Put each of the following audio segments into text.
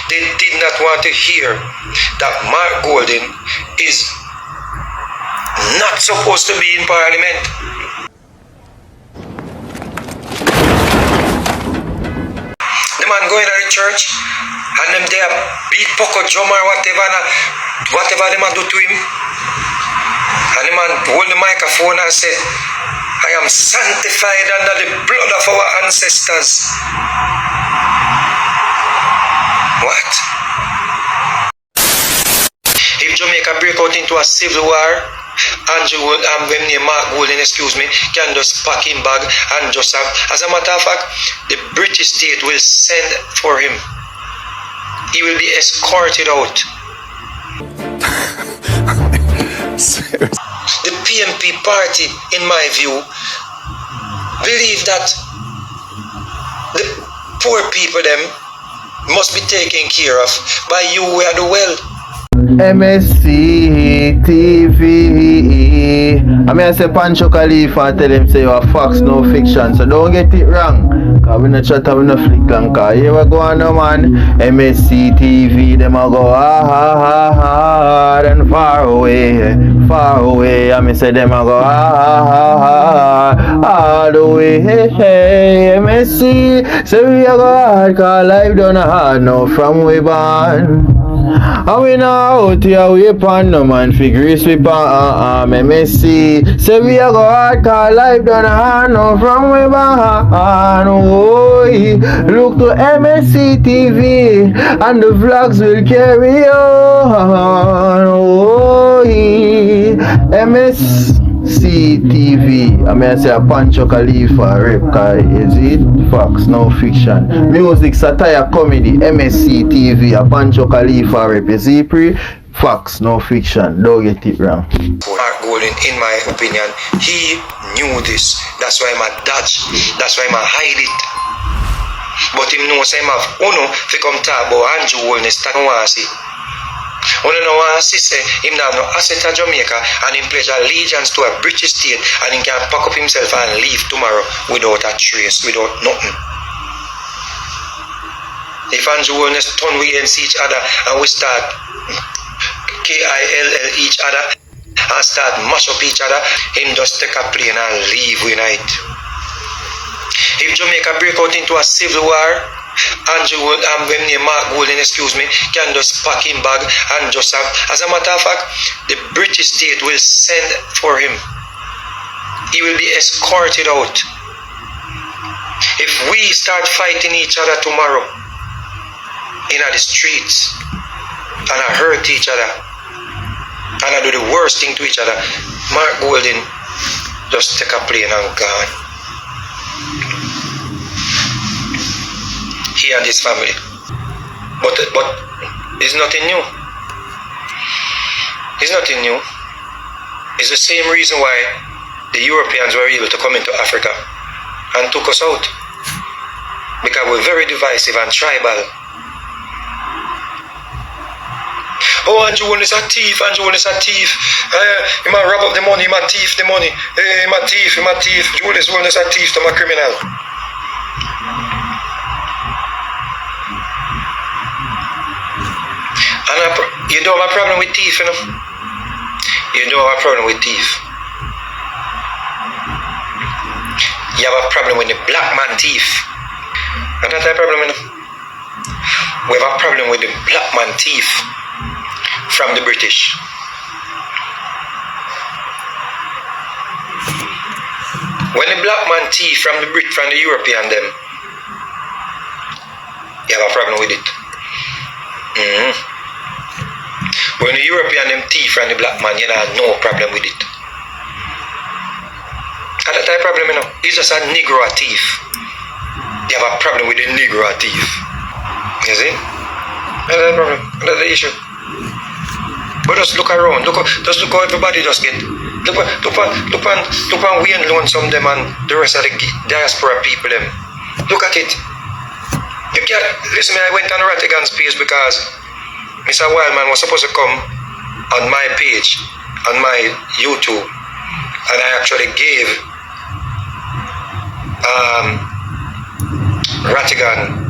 They did not want to hear that Mark Golden is not supposed to be in Parliament. The man going to the church and them there beat Poco drum or whatever the man do to him. And the man hold the microphone and say, I am sanctified under the blood of our ancestors. What? If Jamaica break out into a civil war, Andrew when Mark Golden, can just pack him bag and just have, as a matter of fact, the British state will send for him. He will be escorted out. The PMP party, in my view, believe that the poor people them must be taken care of by you who are the well. MSC TV. I mean, I say Pancho Khalifa tell him say you are facts, no fiction. So don't get it wrong. Cause we no chat and we no flick long. Cause here we go on, no man. MSC TV, them a go hard and far away. I mean, say them a go hard all the way. Hey, MSC, say we a go hard. Cause life done hard now from we born. And we now out here we pan no man figures we pan MSC. Say we a go hard cause life done hard no from we ban. Oh, look to MSC TV and the vlogs will carry on. Oh, MSC TV. I mean I say a Pancho Khalifa rap is it facts no fiction. Music, satire, comedy. MSC TV a Pancho Khalifa rap is it pre facts no fiction. Don't get it wrong. Mark Golden, in my opinion, he knew this. That's why I'm a dodge. That's why I'm a hide it. But him knows him have uno fi come talk about Andrew Holness that no want see. Only no one see say him have no asset to Jamaica and him pledge allegiance to a British state and he can pack up himself and leave tomorrow without a trace, without nothing. If Andrew Holness turn we against each other and we start KILL each other and start mash up each other, him just take a plane and leave we night. If Jamaica break out into a civil war, Andrew when Mark Golden, can just pack him bag and just have, as a matter of fact, the British state will send for him. He will be escorted out. If we start fighting each other tomorrow in the streets and I hurt each other and I do the worst thing to each other, Mark Golden just take a plane and gone. He and his family. But it's nothing new. It's nothing new. It's the same reason why the Europeans were able to come into Africa and took us out. Because we're very divisive and tribal. Oh, Andrew Holness a thief, Andrew Holness a thief. He might rob up the money, he might thief the money. He might thief. Julius Holness a thief, to my criminal. And you don't have a problem with thief, you know? You don't have a problem with thief. You have a problem with the black man thief. And that's a problem, you know? We have a problem with the black man thief from the British. When the black man thief from the European them, you have a problem with it. When the European them thief from the black man, you have no problem with it. And that type of problem, you know, it's just a Negro thief. You have a problem with the Negro thief. You see? That's the problem. That's the issue. But just look around. Just look how everybody just get. Look on Wayne Lonesome them and the rest of the diaspora people them. Look at it. You can't listen. I went on Ratigan's page because Mr. Wildman was supposed to come on my page, on my YouTube, and I actually gave Ratigan,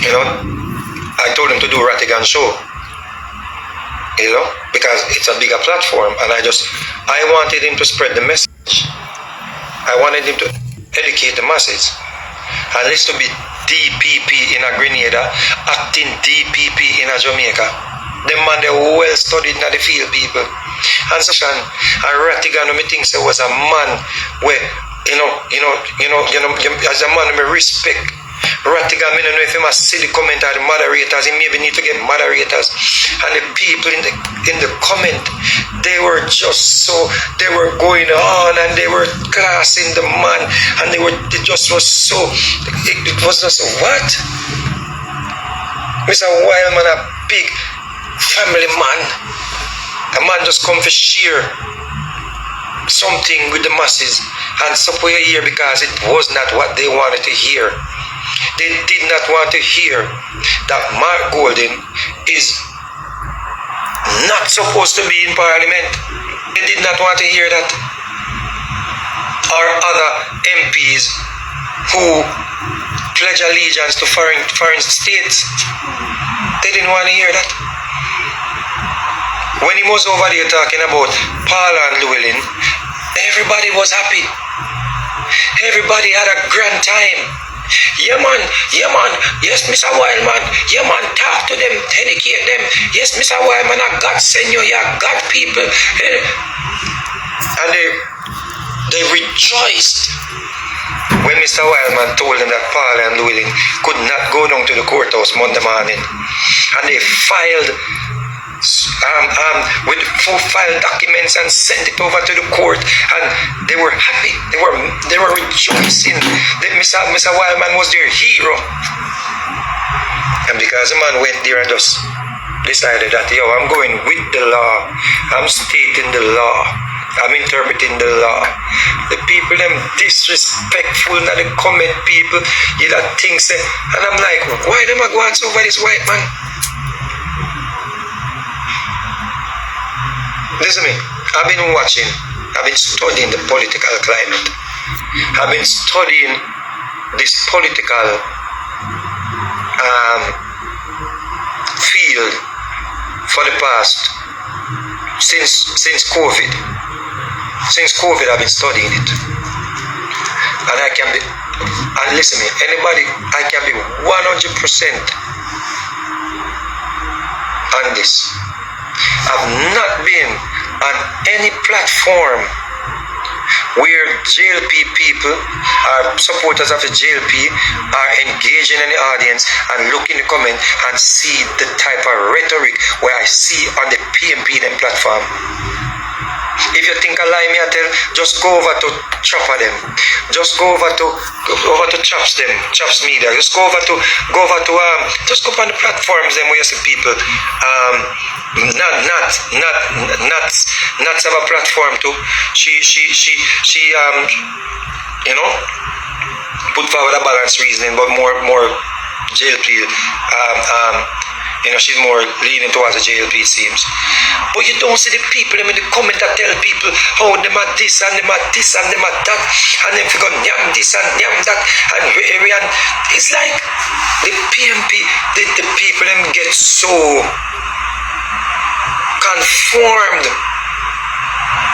you know, I told do Ratigan show. You know, because it's a bigger platform, and I wanted him to spread the message. I wanted him to educate the masses. And listen to be DPP in a Grenada, acting DPP in a Jamaica. Them man they well studied in the field, people. And so Ratigan, me think so was a man where as a man me respect. Ratigan, I don't know if he must see the comment of the moderators. He maybe need to get moderators. And the people in the comment, they were going on and they were classing the man, and it was just what? Mr. Wildman, a big family man. A man just come to share something with the masses, and support you here because it was not what they wanted to hear. They did not want to hear that Mark Golden is not supposed to be in Parliament. They did not want to hear that. Or other MPs who pledge allegiance to foreign states. They didn't want to hear that. When he was over there talking about Paul and Llewellyn, everybody was happy. Everybody had a grand time. Yeah man, yes Mr. Wildman, yeah man, talk to them, educate them. Yes Mr. Wildman, God send you, yeah, God people. And they rejoiced when Mr. Wildman told them that Paul and Llewellyn could not go down to the courthouse Monday morning. And they filed with full file documents and sent it over to the court, and they were happy. They were rejoicing that Mr. Wildman was their hero. And because the man went there and just decided that, yo, I'm going with the law, I'm stating the law, I'm interpreting the law. The people them disrespectful, now the comment people, you that things, and I'm like, why them I go on over this white man? Listen to me, I've been studying the political climate. I've been studying this political field for the past, since COVID. Since COVID, I've been studying it. And I can be, and listen to me, anybody, I can be 100% on this. I've not been on any platform where JLP people or supporters of the JLP are engaging in the audience and look in the comment and see the type of rhetoric where I see on the PMP them platform. If you think I lie, me I tell, just go over to Chopper them. Just go over to Chops them, Chops Media. Just go over to just go on the platforms them where you see people not have a platform to. She put forward a balanced reasoning, but more JLP she's more leaning towards the JLP, it seems. But you don't see the people in the comment that tell people how them are this and them are this and them are that, and then figure yam this and yam that, and it's like the PMP, the people them get so conformed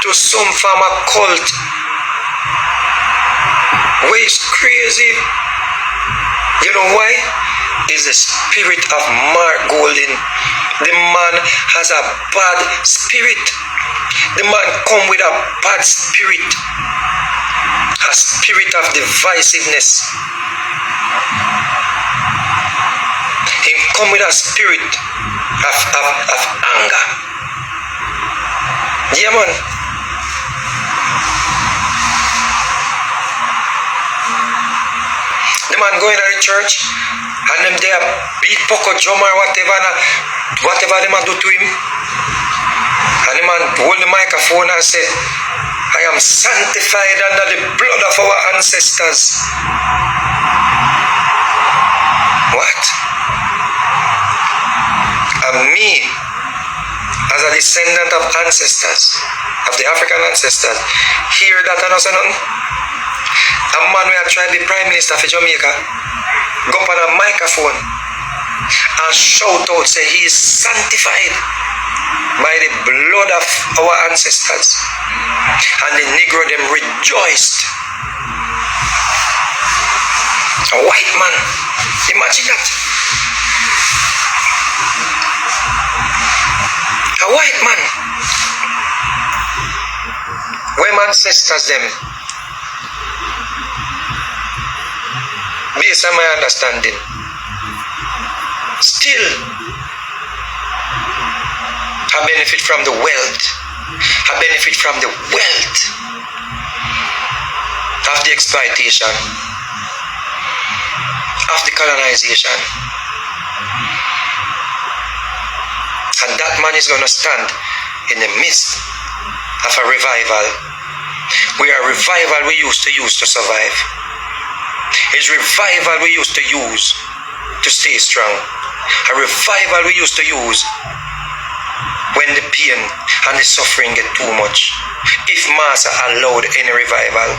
to some form of cult where it's crazy. You know why? Is the spirit of Mark Golden. The man has a bad spirit. The man come with a bad spirit. A spirit of divisiveness. He come with a spirit of anger. Yeah man. The man going to the church and them there beat Poco drum or whatever they man do to him. And the man hold the microphone and say, I am sanctified under the blood of our ancestors. What? And me, as a descendant of ancestors, of the African ancestors, hear that and also none? A man who had tried to be Prime Minister of Jamaica, go up on a microphone and shout out, say he is sanctified by the blood of our ancestors. And the Negro them rejoiced. A white man, imagine that. A white man. When ancestors them, based on my understanding, still I benefit from the wealth. I benefit from the wealth of the exploitation, of the colonization. And that man is going to stand in the midst of a revival, where a revival we used to use to survive is revival we used to use to stay strong. A revival we used to use when the pain and the suffering get too much. If Master allowed any revival,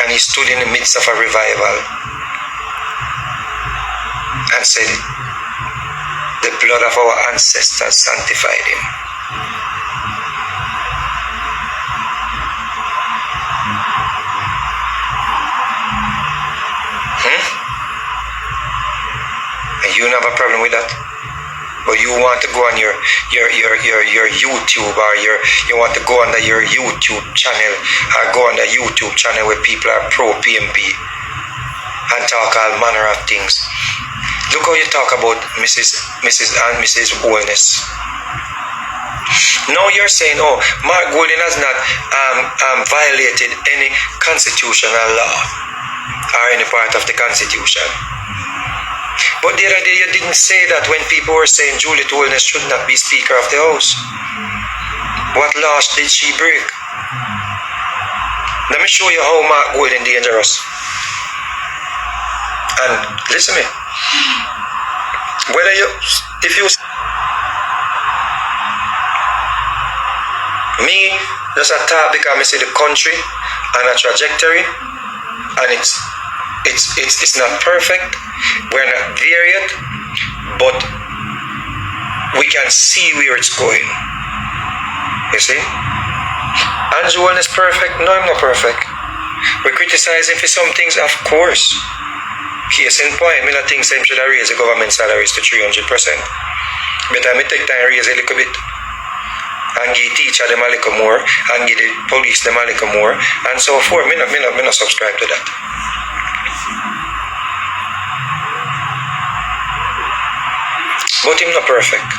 and he stood in the midst of a revival and said, the blood of our ancestors sanctified him. And you don't have a problem with that? But you want to go on your YouTube, or you want to go under your YouTube channel, or go on the YouTube channel where people are pro PMP and talk all manner of things. Look how you talk about Mrs. Wellness. Now you're saying, oh, Mark Golden has not violated any constitutional law or any part of the Constitution. But the other day you didn't say that when people were saying Juliet Wellness should not be Speaker of the House. What laws did she break? Let me show you how Mark Golden dangerous. And listen to me. Me just a talk because I see the country and a trajectory, and it's not perfect. We're not there yet, but we can see where it's going. You see? Andrew Wellness perfect? No, I'm not perfect. We criticize him for some things, of course. Case in point, I think him should have raised the government salaries to 300%. But I may take time to raise a little bit, and give teacher them a little more, and give the police them a little more, and so forth. Me not subscribe to that. But him not perfect.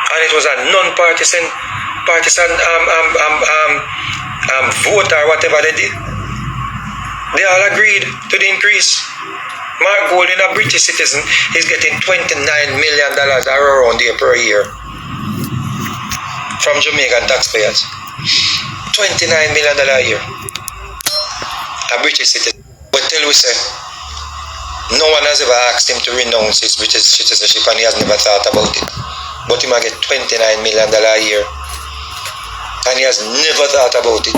And it was a non-partisan vote or whatever they did. They all agreed to the increase. Mark Golden, a British citizen, is getting $29 million around here per year from Jamaican taxpayers. $29 million a year. A British citizen. But tell we say, no one has ever asked him to renounce his British citizenship, and he has never thought about it. But he might get $29 million a year, and he has never thought about it.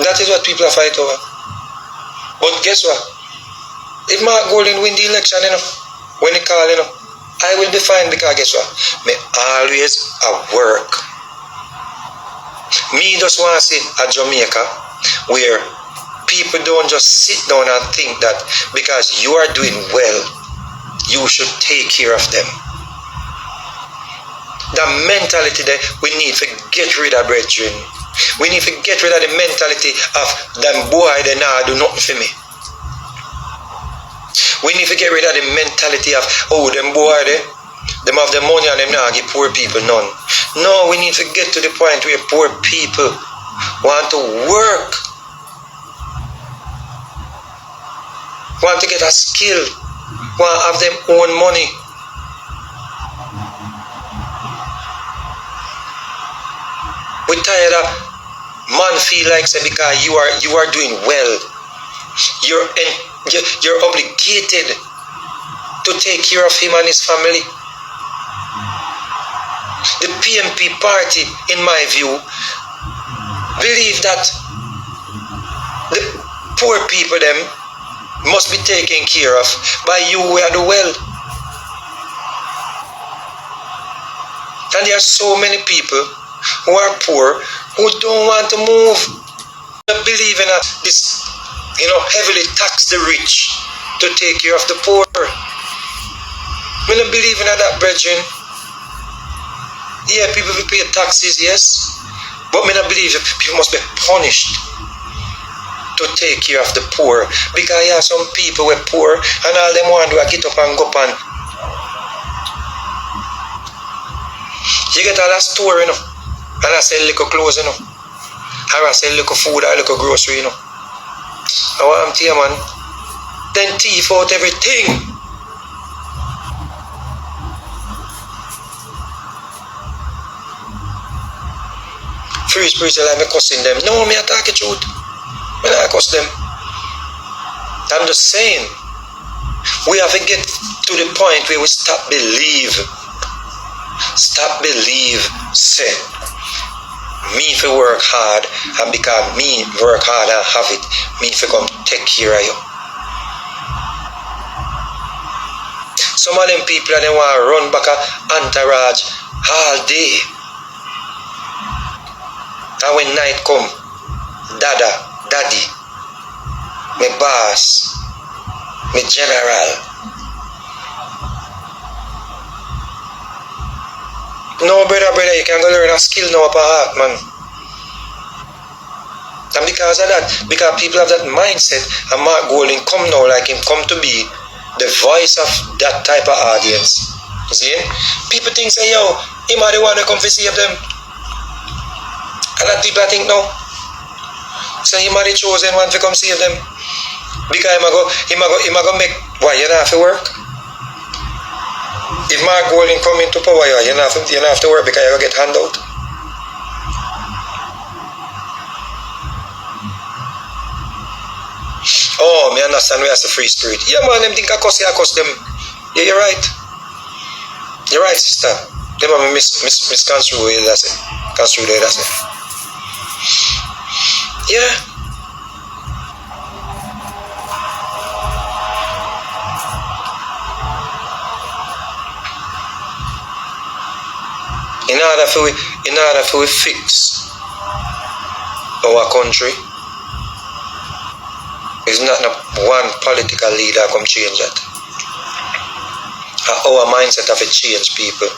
That is what people are fighting over. But guess what? If Mark Golden win the election, when he call, I will be fine, because guess what? Me always at work. Me just want to see a Jamaica where people don't just sit down and think that because you are doing well, you should take care of them. That mentality that we need to get rid of, brethren. We need to get rid of the mentality of them boy, they nah do nothing for me. We need to get rid of the mentality of, oh, them boy, them have the money and them now give poor people none. No, we need to get to the point where poor people want to work, want to get a skill, want to have their own money. We're tired of man feel like say because you are doing well, you're obligated to take care of him and his family. The PMP party, in my view, believe that the poor people them must be taken care of by you who are the well. And there are so many people who are poor who don't want to move. They believe in this, heavily tax the rich to take care of the poor. I don't believe in that, brethren. Yeah, people will pay taxes, yes. But I don't believe people must be punished to take care of the poor. Because yeah, some people were poor and all them want to get up and go on. You get all that store, and I sell little clothes, or I sell little food or little grocery, I want them to you, man. Then thief out everything. Free spiritual life, I'm cussing them. No, me attack the truth. Me not cuss them. I'm just saying, we have to get to the point where we stop believe, say, me if you work hard, and because me work hard and have it, me if you come take care of you. Some of them people they want to run back a entourage all day. And when night come, daddy, my boss, my general. No, brother, you can go learn a skill now upon heart, man. And because of that, because people have that mindset, and Mark Golding come now like him come to be the voice of that type of audience. You see? People think say, yo, him are the one that come to save them. And that people I think no. So him are the chosen one to come save them. Because him a go make why you don't have to work. If Mark Golding come into power, you don't have to work because you go get handout. Oh, me understand we as a free spirit. Yeah man, them think I cuss them. Yeah, you're right. You're right, sister. Them are misconstrue the way that's it. Construe the way that's it. Yeah. In order for we fix our country, it's not one political leader come change that. Our mindset of it change people.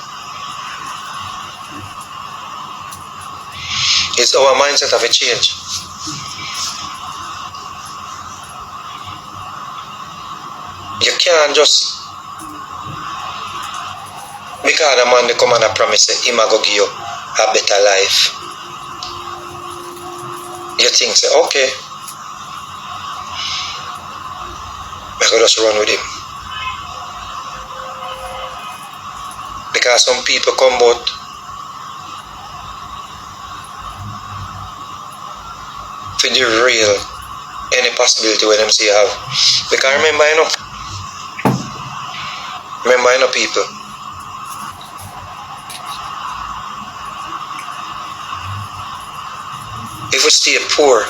It's our mindset of a change. You can't just because a man come and promise him a go give you a better life. You think say, okay, I could just run with him. Because some people come out for the real any possibility where them say have. Because remember people. If we stay poor,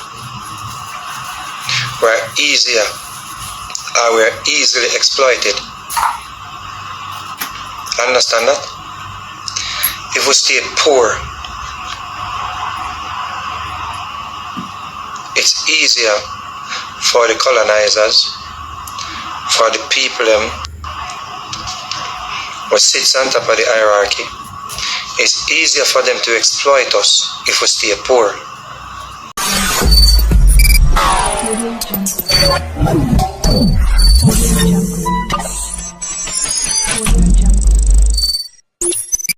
we're easier or we're easily exploited. Understand that? If we stay poor, it's easier for the colonizers, for the people them who sits on top of the hierarchy. It's easier for them to exploit us if we stay poor. Audio Jungle.